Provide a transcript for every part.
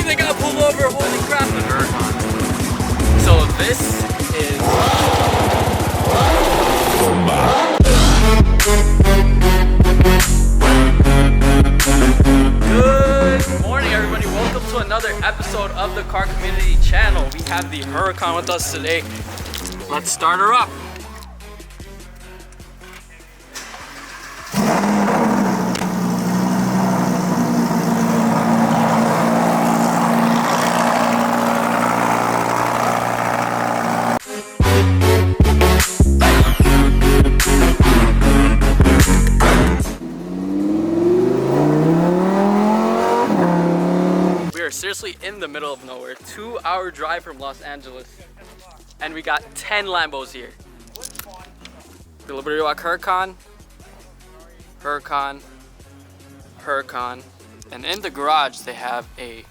they got pulled over. Holy crap. The Huracan. So this is... Good morning, everybody. Welcome to another episode of the Car Community channel. We have the Huracan with us today. Let's start her up. Seriously in the middle of nowhere, 2-hour drive from Los Angeles, and we got 10 Lambos here. The Liberty Walk Huracan, and in the garage they have a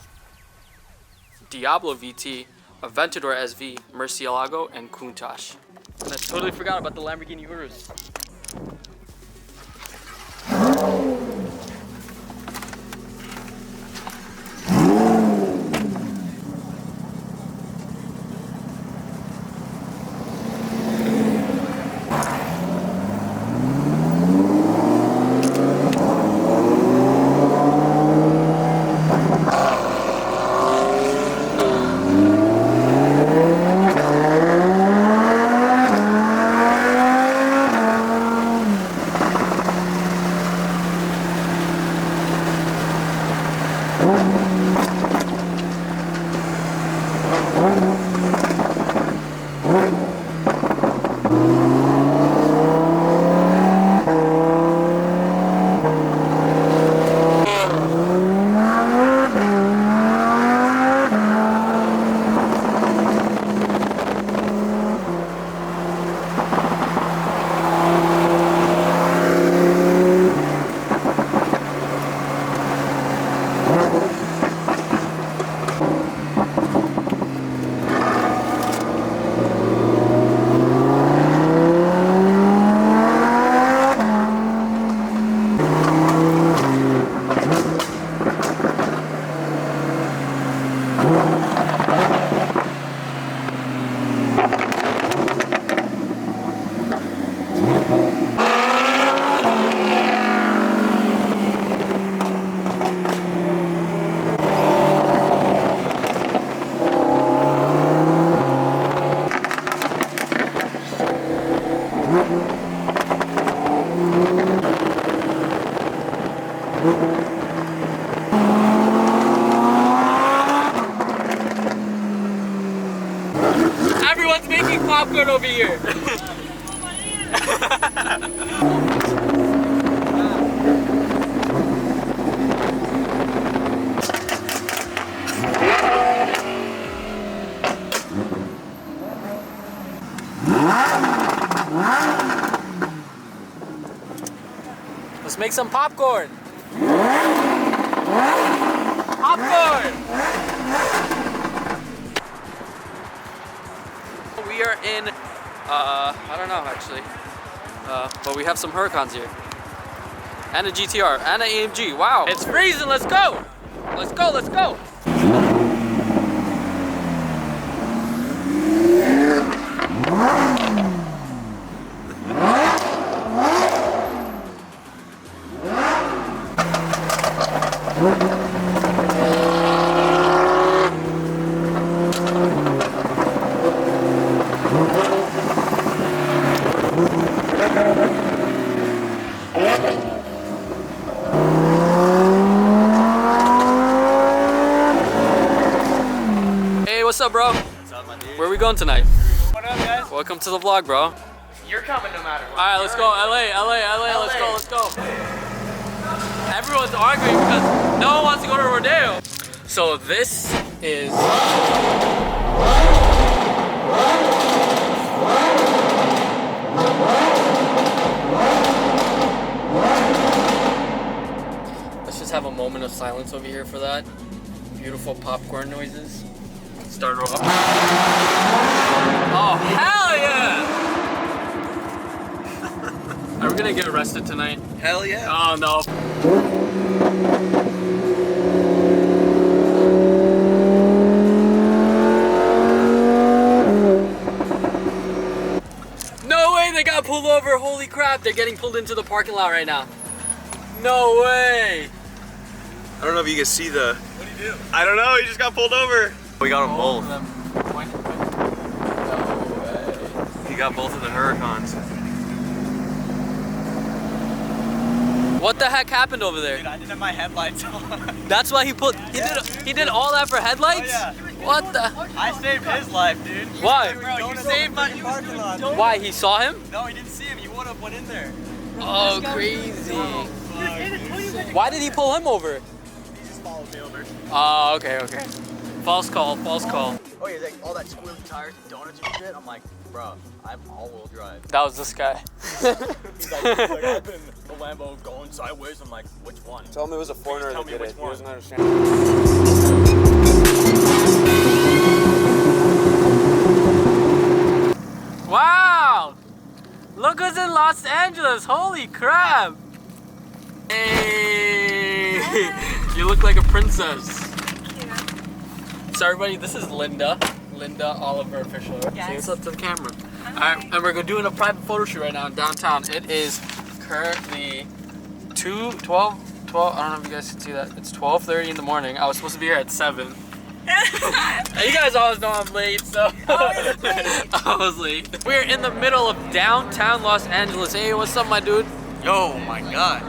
Diablo VT, Aventador SV, Murcielago, and Countach. And I totally forgot about the Lamborghini Urus. Everyone's making popcorn over here. Let's make some popcorn. Popcorn! We are in, I don't know actually, but we have some Huracans here. And a GTR, and an AMG, wow. It's freezing, let's go! Let's go, let's go! What's up, bro? What's up, my dude? Where are we going tonight? What up, guys? Welcome to the vlog, bro. You're coming no matter what. Alright, let's go. LA, let's go. Everyone's arguing because no one wants to go to Rodeo. So this is... Let's just have a moment of silence over here for that. Beautiful popcorn noises. Start her off. Oh, hell yeah! Are we gonna get arrested tonight? Hell yeah. Oh no. over. Holy crap, they're getting pulled into the parking lot right now. No way. I don't know if you can see the... What do you do? I don't know, he just got pulled over. We got them both. He got both of the Huracans. What the heck happened over there? Dude, I didn't have my headlights on. That's why he did all that for headlights? Oh, yeah. What the? I saved his life, dude. Why? Bro, you saved my parking lot. Why? He saw him? No, he didn't see him. You would have went in there. Oh, crazy. Why did he pull him over? He just followed me over. Oh, okay, okay. False call, false call. Oh, yeah, like all that squirrely tires and donuts and shit. I'm like, bro, I'm all-wheel drive. That was this guy. He's like, I've been the Lambo going sideways. I'm like, which one? Tell him it was a foreigner Tell that me did which it. He one. doesn't understand. Wow! Look who's in Los Angeles! Holy crap! Hey! You look like a princess. So everybody, this is Linda. Linda Oliver official. Yes. Say what's up to the camera. Alright, and we're doing a private photo shoot right now in downtown. It is currently 12, I don't know if you guys can see that. It's 12:30 in the morning. I was supposed to be here at 7. You guys always know I'm late, so I was late. We're in the middle of downtown Los Angeles. Hey, what's up, my dude? Yo, my God.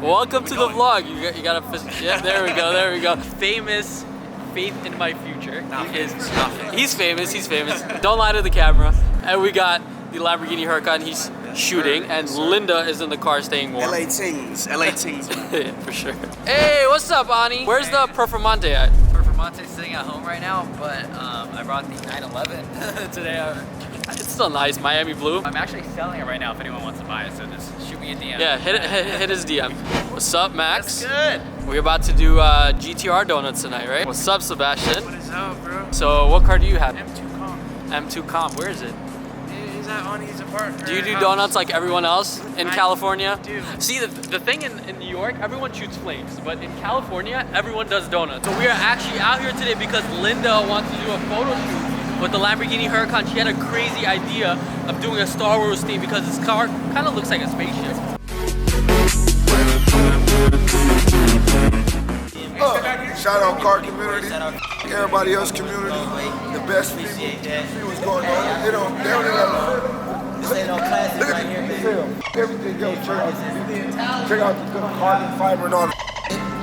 Welcome to the vlog. You gotta, yeah, there we go, there we go. Famous, faith in my future. He's famous. Don't lie to the camera. And we got the Lamborghini Huracan. He's shooting, and Linda is in the car staying warm. LA Tings. Yeah, for sure. Hey, what's up, Ani? Where's the Performante at? Performante's sitting at home right now, but I brought the 911 today. It's still nice, Miami blue. I'm actually selling it right now if anyone wants to buy it, so just shoot me a DM. Yeah, hit his DM. What's up, Max? Good. We're about to do GTR donuts tonight, right? What's up, Sebastian? What is up, bro? So, what car do you have? M2 Com. M2 Com. Where is it? He's at Ani's apartment. Do you do donuts like everyone else in California? do. See, the thing in New York, everyone shoots flames, but in California, everyone does donuts. So we are actually out here today because Linda wants to do a photo shoot with the Lamborghini Huracan. She had a crazy idea of doing a Star Wars theme because this car kind of looks like a spaceship. Shout out car community, everybody else community, the best people. See what's going on. They don't even This ain't no classic right here, baby. everything else. Check out the good carbon fiber and all that.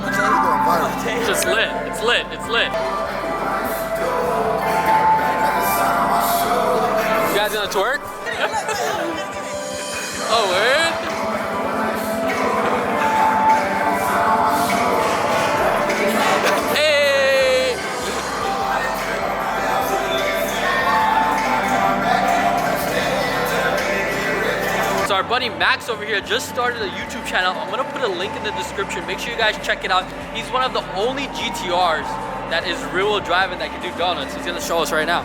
We're going viral. It's just lit. It's lit. It's lit. You guys gonna twerk? Oh, word? Hey! So our buddy Max over here just started a YouTube channel. I'm gonna put a link in the description. Make sure you guys check it out. He's one of the only GTRs that is rear-wheel drive and that can do donuts. He's gonna show us right now.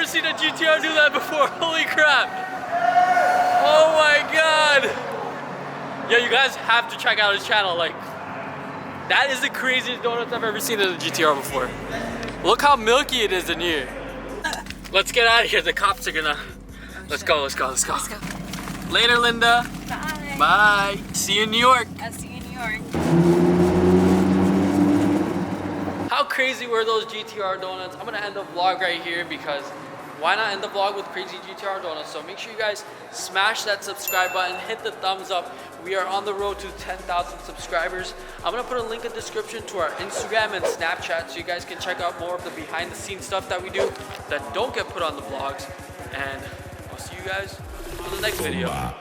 Seen a GTR do that before. Holy crap. Oh my god. Yo, you guys have to check out his channel. Like, that is the craziest donuts I've ever seen in a GTR before. Look how milky it is in here. Let's get out of here. The cops are gonna... Let's go. Later, Linda. Bye. Bye. See you in New York. I'll see you in New York. How crazy were those GTR donuts? I'm gonna end the vlog right here because why not end the vlog with crazy GTR donuts? So make sure you guys smash that subscribe button, hit the thumbs up. We are on the road to 10,000 subscribers. I'm gonna put a link in the description to our Instagram and Snapchat so you guys can check out more of the behind the scenes stuff that we do that don't get put on the vlogs. And I'll see you guys on the next video.